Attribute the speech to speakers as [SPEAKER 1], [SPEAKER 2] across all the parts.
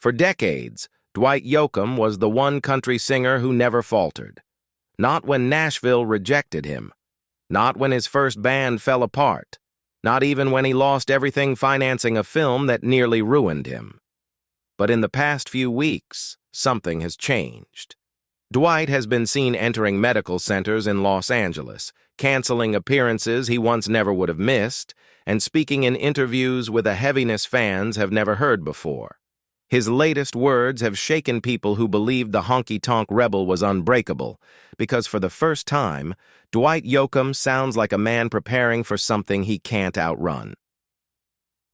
[SPEAKER 1] For decades, Dwight Yoakam was the one country singer who never faltered. Not when Nashville rejected him. Not when his first band fell apart. Not even when he lost everything financing a film that nearly ruined him. But in the past few weeks, something has changed. Dwight has been seen entering medical centers in Los Angeles, canceling appearances he once never would have missed, and speaking in interviews with a heaviness fans have never heard before. His latest words have shaken people who believed the honky-tonk rebel was unbreakable, because for the first time, Dwight Yoakam sounds like a man preparing for something he can't outrun.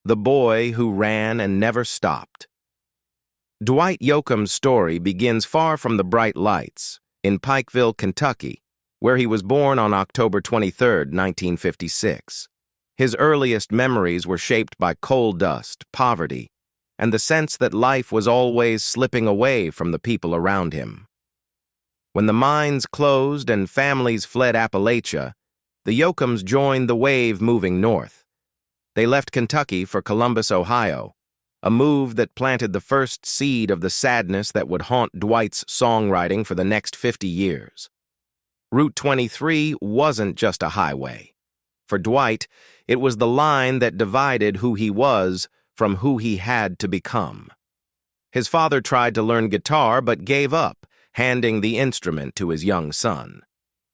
[SPEAKER 1] The boy who ran and never stopped. Dwight Yoakam's story begins far from the bright lights, in Pikeville, Kentucky, where he was born on October 23, 1956. His earliest memories were shaped by coal dust, poverty, and the sense that life was always slipping away from the people around him. When the mines closed and families fled Appalachia, the Yoakams joined the wave moving north. They left Kentucky for Columbus, Ohio, a move that planted the first seed of the sadness that would haunt Dwight's songwriting for the next 50 years. Route 23 wasn't just a highway. For Dwight, it was the line that divided who he was from who he had to become. His father tried to learn guitar but gave up, handing the instrument to his young son.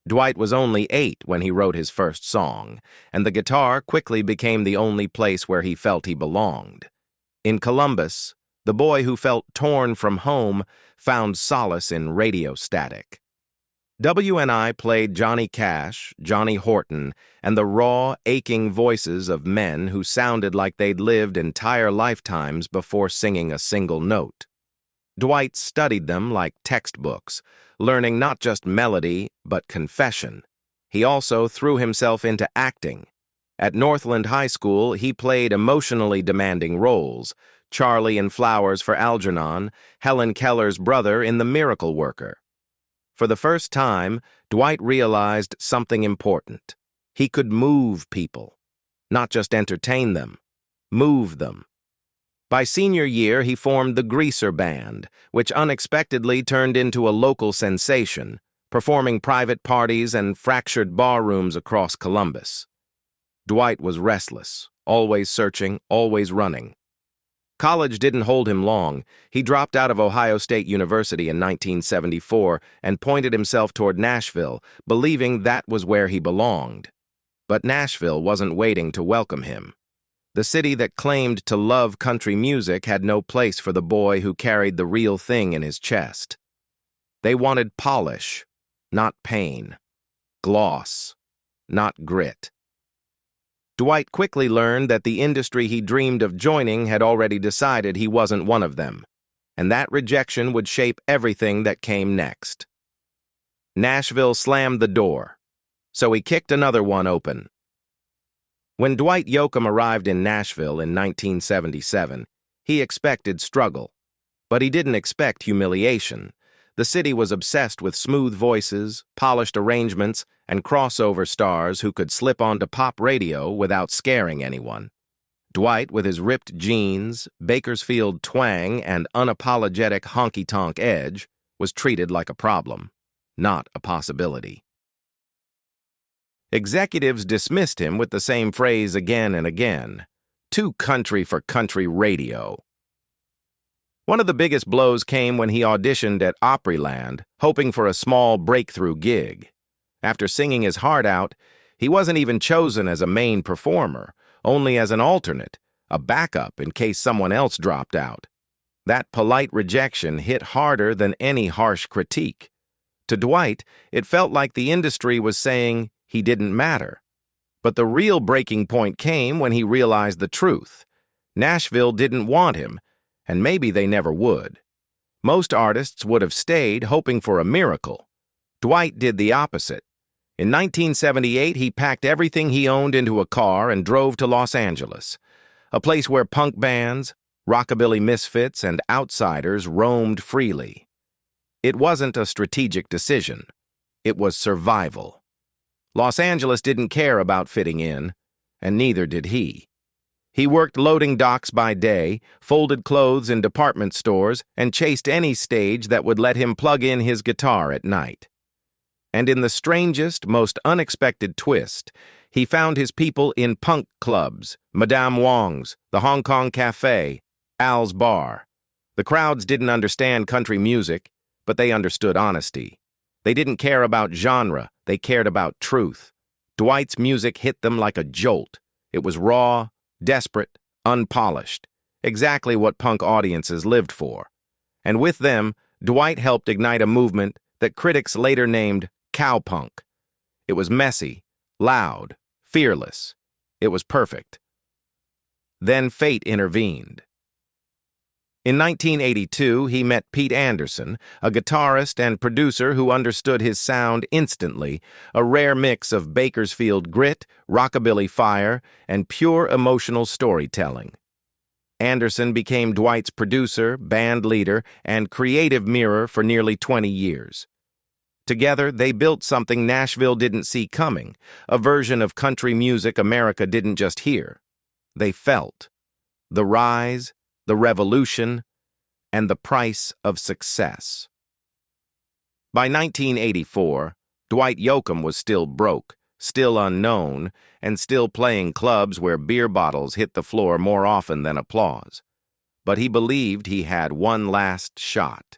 [SPEAKER 1] Dwight was only 8 when he wrote his first song, and the guitar quickly became the only place where he felt he belonged. In Columbus, the boy who felt torn from home found solace in radio static. WNI played Johnny Cash, Johnny Horton, and the raw, aching voices of men who sounded like they'd lived entire lifetimes before singing a single note. Dwight studied them like textbooks, learning not just melody, but confession. He also threw himself into acting. At Northland High School, he played emotionally demanding roles: Charlie in Flowers for Algernon, Helen Keller's brother in The Miracle Worker. For the first time, Dwight realized something important. He could move people, not just entertain them, move them. By senior year, he formed the Greaser Band, which unexpectedly turned into a local sensation, performing private parties and fractured barrooms across Columbus. Dwight was restless, always searching, always running. College didn't hold him long. He dropped out of Ohio State University in 1974 and pointed himself toward Nashville, believing that was where he belonged. But Nashville wasn't waiting to welcome him. The city that claimed to love country music had no place for the boy who carried the real thing in his chest. They wanted polish, not pain. Gloss, not grit. Dwight quickly learned that the industry he dreamed of joining had already decided he wasn't one of them, and that rejection would shape everything that came next. Nashville slammed the door, so he kicked another one open. When Dwight Yoakam arrived in Nashville in 1977, he expected struggle, but he didn't expect humiliation. The city was obsessed with smooth voices, polished arrangements, and crossover stars who could slip onto pop radio without scaring anyone. Dwight, with his ripped jeans, Bakersfield twang, and unapologetic honky-tonk edge, was treated like a problem, not a possibility. Executives dismissed him with the same phrase again and again: too country for country radio. One of the biggest blows came when he auditioned at Opryland, hoping for a small breakthrough gig. After singing his heart out, he wasn't even chosen as a main performer, only as an alternate, a backup in case someone else dropped out. That polite rejection hit harder than any harsh critique. To Dwight, it felt like the industry was saying he didn't matter. But the real breaking point came when he realized the truth. Nashville didn't want him, and maybe they never would. Most artists would have stayed, hoping for a miracle. Dwight did the opposite. In 1978, he packed everything he owned into a car and drove to Los Angeles, a place where punk bands, rockabilly misfits, and outsiders roamed freely. It wasn't a strategic decision. It was survival. Los Angeles didn't care about fitting in, and neither did he. He worked loading docks by day, folded clothes in department stores, and chased any stage that would let him plug in his guitar at night. And in the strangest, most unexpected twist, he found his people in punk clubs, Madame Wong's, the Hong Kong Cafe, Al's Bar. The crowds didn't understand country music, but they understood honesty. They didn't care about genre, they cared about truth. Dwight's music hit them like a jolt. It was raw, desperate, unpolished, exactly what punk audiences lived for. And with them, Dwight helped ignite a movement that critics later named cowpunk. It was messy, loud, fearless. It was perfect. Then fate intervened. In 1982, he met Pete Anderson, a guitarist and producer who understood his sound instantly, a rare mix of Bakersfield grit, rockabilly fire, and pure emotional storytelling. Anderson became Dwight's producer, band leader, and creative mirror for nearly 20 years. Together, they built something Nashville didn't see coming, a version of country music America didn't just hear. They felt the rise, the revolution, and the price of success. By 1984, Dwight Yoakam was still broke, still unknown, and still playing clubs where beer bottles hit the floor more often than applause. But he believed he had one last shot.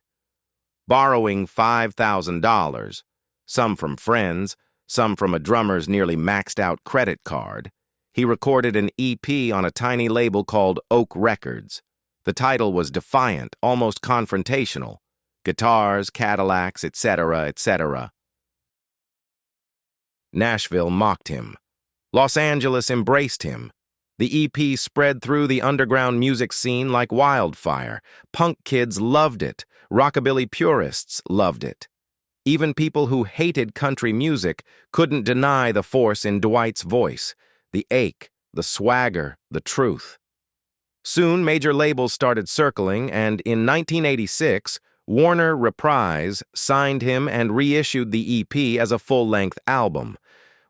[SPEAKER 1] Borrowing $5,000, some from friends, some from a drummer's nearly maxed-out credit card, he recorded an EP on a tiny label called Oak Records. The title was defiant, almost confrontational. Guitars, Cadillacs, etc., etc. Nashville mocked him. Los Angeles embraced him. The EP spread through the underground music scene like wildfire. Punk kids loved it. Rockabilly purists loved it. Even people who hated country music couldn't deny the force in Dwight's voice, the ache, the swagger, the truth. Soon, major labels started circling, and in 1986, Warner Reprise signed him and reissued the EP as a full-length album.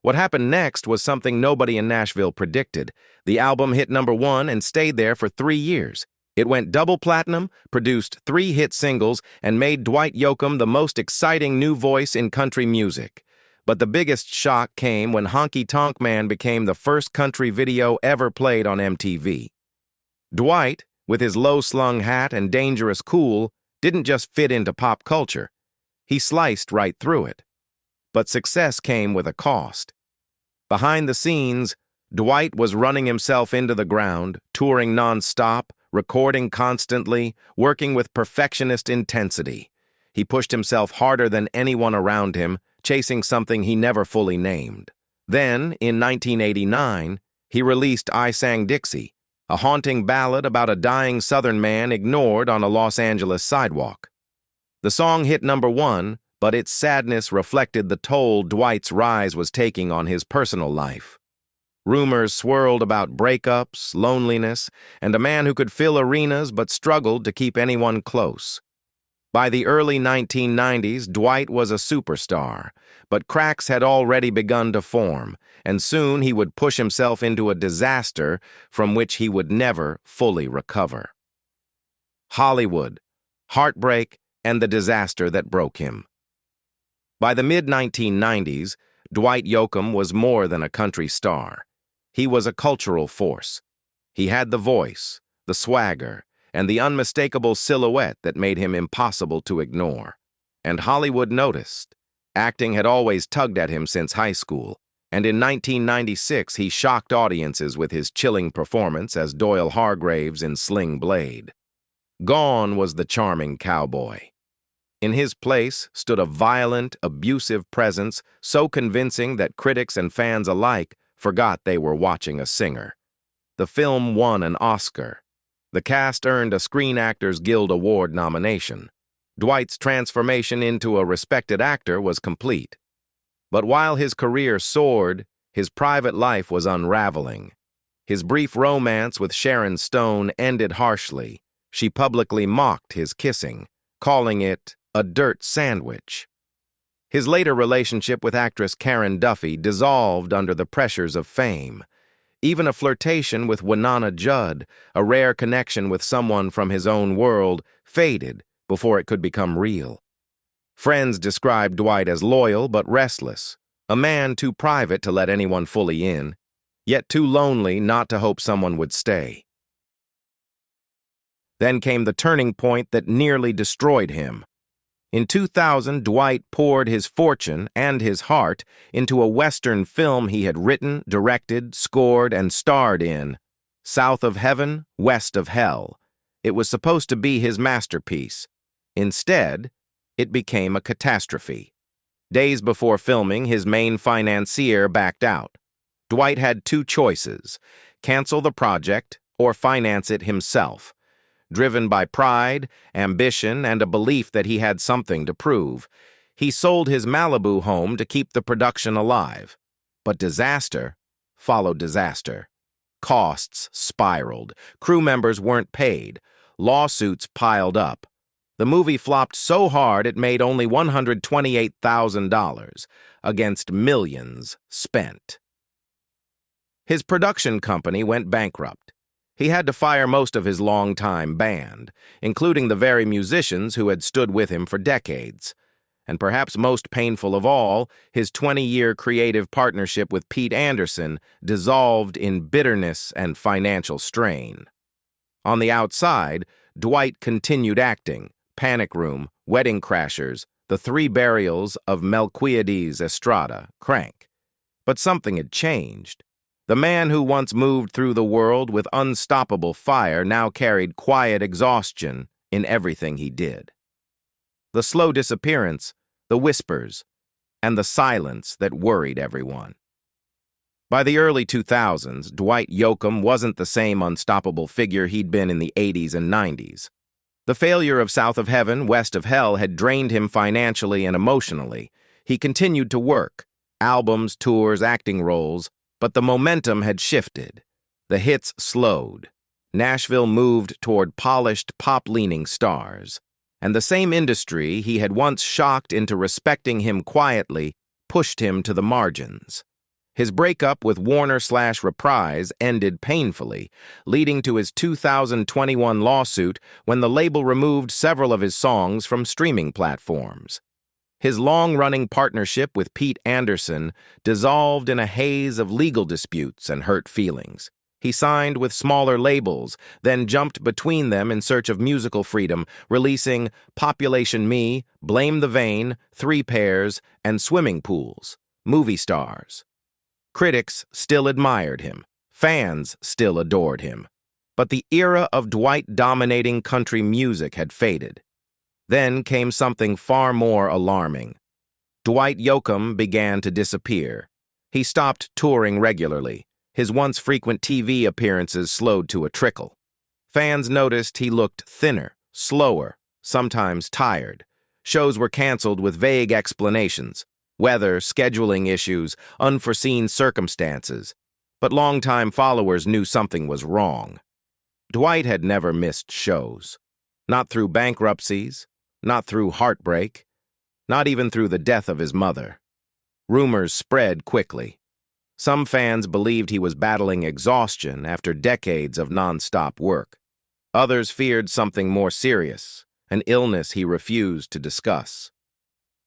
[SPEAKER 1] What happened next was something nobody in Nashville predicted. The album hit #1 and stayed there for 3 years. It went double platinum, produced 3 hit singles, and made Dwight Yoakam the most exciting new voice in country music. But the biggest shock came when Honky Tonk Man became the first country video ever played on MTV. Dwight, with his low-slung hat and dangerous cool, didn't just fit into pop culture. He sliced right through it. But success came with a cost. Behind the scenes, Dwight was running himself into the ground, touring non-stop, recording constantly, working with perfectionist intensity. He pushed himself harder than anyone around him, chasing something he never fully named. Then, in 1989, he released I Sang Dixie, a haunting ballad about a dying Southern man ignored on a Los Angeles sidewalk. The song hit #1, but its sadness reflected the toll Dwight's rise was taking on his personal life. Rumors swirled about breakups, loneliness, and a man who could fill arenas but struggled to keep anyone close. By the early 1990s, Dwight was a superstar, but cracks had already begun to form, and soon he would push himself into a disaster from which he would never fully recover. Hollywood, heartbreak, and the disaster that broke him. By the mid-1990s, Dwight Yoakam was more than a country star. He was a cultural force. He had the voice, the swagger, and the unmistakable silhouette that made him impossible to ignore. And Hollywood noticed. Acting had always tugged at him since high school, and in 1996 he shocked audiences with his chilling performance as Doyle Hargraves in Sling Blade. Gone was the charming cowboy. In his place stood a violent, abusive presence so convincing that critics and fans alike forgot they were watching a singer. The film won an Oscar. The cast earned a Screen Actors Guild Award nomination. Dwight's transformation into a respected actor was complete. But while his career soared, his private life was unraveling. His brief romance with Sharon Stone ended harshly. She publicly mocked his kissing, calling it a dirt sandwich. His later relationship with actress Karen Duffy dissolved under the pressures of fame. Even a flirtation with Winona Judd, a rare connection with someone from his own world, faded before it could become real. Friends described Dwight as loyal but restless, a man too private to let anyone fully in, yet too lonely not to hope someone would stay. Then came the turning point that nearly destroyed him. In 2000, Dwight poured his fortune and his heart into a Western film he had written, directed, scored, and starred in, South of Heaven, West of Hell. It was supposed to be his masterpiece. Instead, it became a catastrophe. Days before filming, his main financier backed out. Dwight had two choices: cancel the project or finance it himself. Driven by pride, ambition, and a belief that he had something to prove, he sold his Malibu home to keep the production alive. But disaster followed disaster. Costs spiraled. Crew members weren't paid. Lawsuits piled up. The movie flopped so hard it made only $128,000 against millions spent. His production company went bankrupt. He had to fire most of his longtime band, including the very musicians who had stood with him for decades. And perhaps most painful of all, his 20-year creative partnership with Pete Anderson dissolved in bitterness and financial strain. On the outside, Dwight continued acting: Panic Room, Wedding Crashers, The Three Burials of Melquiades Estrada, Crank. But something had changed. The man who once moved through the world with unstoppable fire now carried quiet exhaustion in everything he did. The slow disappearance, the whispers, and the silence that worried everyone. By the early 2000s, Dwight Yoakam wasn't the same unstoppable figure he'd been in the 80s and 90s. The failure of South of Heaven, West of Hell had drained him financially and emotionally. He continued to work: albums, tours, acting roles, but the momentum had shifted. The hits slowed. Nashville moved toward polished, pop-leaning stars. And the same industry he had once shocked into respecting him quietly pushed him to the margins. His breakup with Warner/Reprise ended painfully, leading to his 2021 lawsuit when the label removed several of his songs from streaming platforms. His long-running partnership with Pete Anderson dissolved in a haze of legal disputes and hurt feelings. He signed with smaller labels, then jumped between them in search of musical freedom, releasing Population Me, Blame the Vein, Three Pairs, and Swimming Pools, Movie Stars. Critics still admired him. Fans still adored him. But the era of Dwight dominating country music had faded. Then came something far more alarming. Dwight Yoakam began to disappear. He stopped touring regularly. His once frequent TV appearances slowed to a trickle. Fans noticed he looked thinner, slower, sometimes tired. Shows were canceled with vague explanations: weather, scheduling issues, unforeseen circumstances. But longtime followers knew something was wrong. Dwight had never missed shows. Not through bankruptcies, not through heartbreak, not even through the death of his mother. Rumors spread quickly. Some fans believed he was battling exhaustion after decades of nonstop work. Others feared something more serious, an illness he refused to discuss.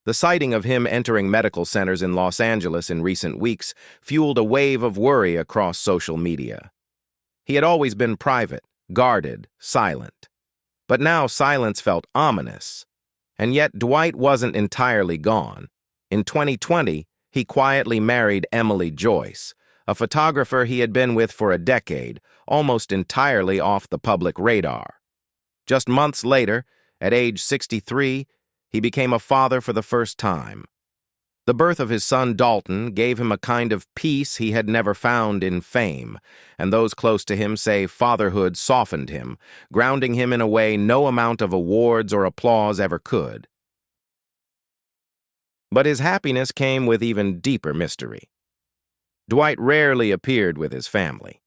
[SPEAKER 1] The sighting of him entering medical centers in Los Angeles in recent weeks fueled a wave of worry across social media. He had always been private, guarded, silent. But now silence felt ominous. And yet Dwight wasn't entirely gone. In 2020, he quietly married Emily Joyce, a photographer he had been with for a decade, almost entirely off the public radar. Just months later, at age 63, he became a father for the first time. The birth of his son Dalton gave him a kind of peace he had never found in fame, and those close to him say fatherhood softened him, grounding him in a way no amount of awards or applause ever could. But his happiness came with even deeper mystery. Dwight rarely appeared with his family.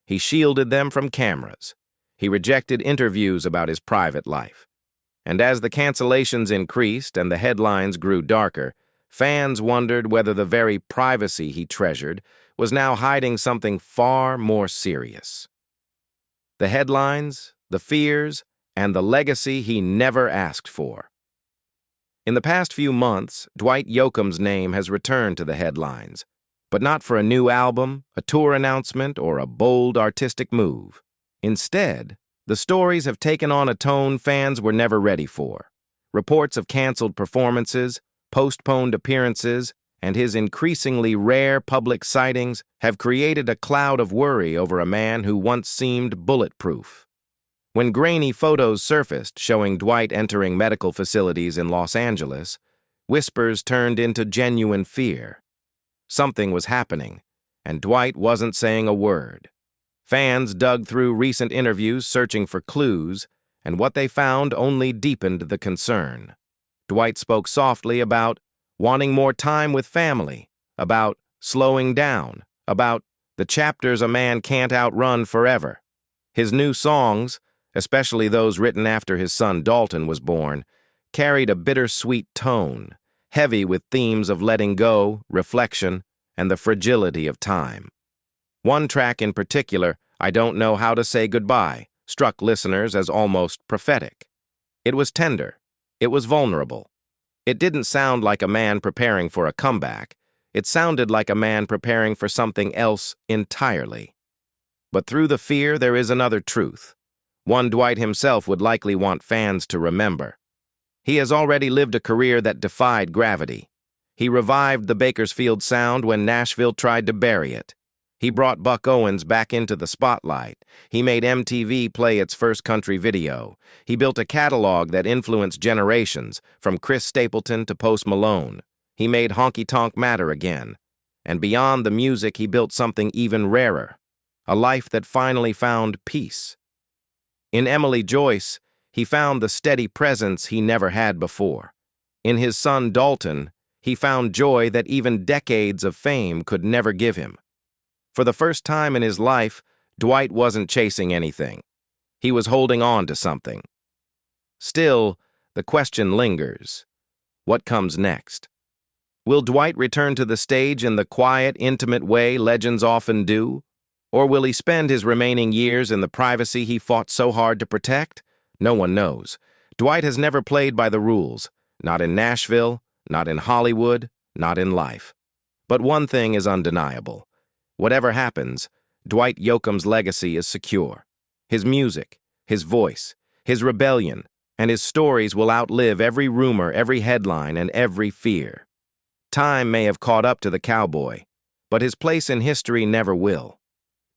[SPEAKER 1] He shielded them from cameras. He rejected interviews about his private life. And as the cancellations increased and the headlines grew darker, Fans wondered whether the very privacy he treasured was now hiding something far more serious. The headlines, the fears, and the legacy he never asked for. In the past few months, Dwight Yoakam's name has returned to the headlines, but not for a new album, a tour announcement, or a bold artistic move. Instead, the stories have taken on a tone fans were never ready for. Reports of canceled performances, postponed appearances, and his increasingly rare public sightings have created a cloud of worry over a man who once seemed bulletproof. When grainy photos surfaced showing Dwight entering medical facilities in Los Angeles, whispers turned into genuine fear. Something was happening, and Dwight wasn't saying a word. Fans dug through recent interviews searching for clues, and what they found only deepened the concern. Dwight spoke softly about wanting more time with family, about slowing down, about the chapters a man can't outrun forever. His new songs, especially those written after his son Dalton was born, carried a bittersweet tone, heavy with themes of letting go, reflection, and the fragility of time. One track in particular, I Don't Know How to Say Goodbye, struck listeners as almost prophetic. It was tender. It was vulnerable. It didn't sound like a man preparing for a comeback. It sounded like a man preparing for something else entirely. But through the fear, there is another truth. One Dwight himself would likely want fans to remember. He has already lived a career that defied gravity. He revived the Bakersfield sound when Nashville tried to bury it. He brought Buck Owens back into the spotlight. He made MTV play its first country video. He built a catalog that influenced generations, from Chris Stapleton to Post Malone. He made Honky Tonk matter again. And beyond the music, he built something even rarer, a life that finally found peace. In Emily Joyce, he found the steady presence he never had before. In his son Dalton, he found joy that even decades of fame could never give him. For the first time in his life, Dwight wasn't chasing anything. He was holding on to something. Still, the question lingers. What comes next? Will Dwight return to the stage in the quiet, intimate way legends often do? Or will he spend his remaining years in the privacy he fought so hard to protect? No one knows. Dwight has never played by the rules. Not in Nashville, not in Hollywood, not in life. But one thing is undeniable. Whatever happens, Dwight Yoakam's legacy is secure. His music, his voice, his rebellion, and his stories will outlive every rumor, every headline, and every fear. Time may have caught up to the cowboy, but his place in history never will.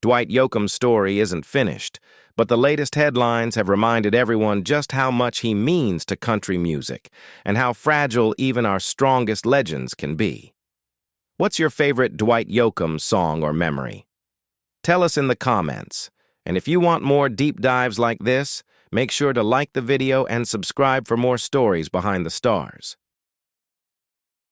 [SPEAKER 1] Dwight Yoakam's story isn't finished, but the latest headlines have reminded everyone just how much he means to country music and how fragile even our strongest legends can be. What's your favorite Dwight Yoakam song or memory? Tell us in the comments, and if you want more deep dives like this, make sure to like the video and subscribe for more stories behind the stars.